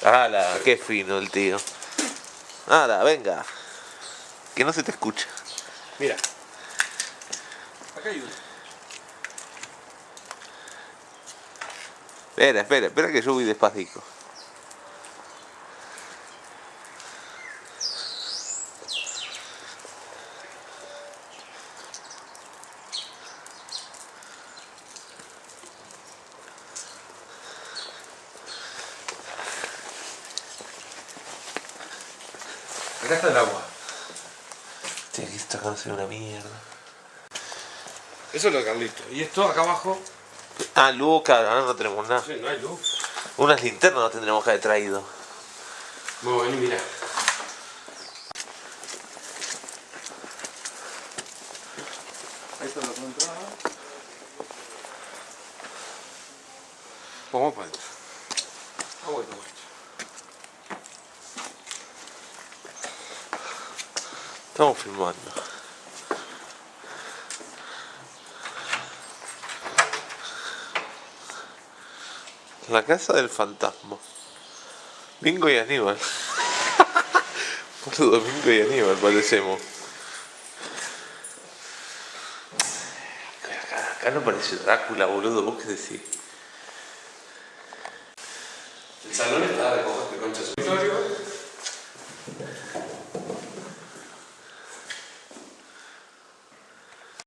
¡Hala! ¡Qué fino el tío! Nada, venga. Que no se te escucha. Mira. Acá hay uno. Espera que yo voy despacito. Acá está el agua. Tío, aquí está conociendo una mierda. Eso es lo de Carlito. Y esto acá abajo. Ah, luz, claro, ahora no tenemos nada. Sí, no hay luz. Unas linternas nos tendremos que haber traído. Bueno, vení, mira. Ahí está la entrada. Vamos para adentro. Vamos a ver. Estamos filmando. La casa del fantasma. Bingo y Aníbal. Boludo, Bingo y Aníbal parecemos. Acá no parece Drácula, boludo. ¿Vos qué decís? El salón está de concha su escritorio.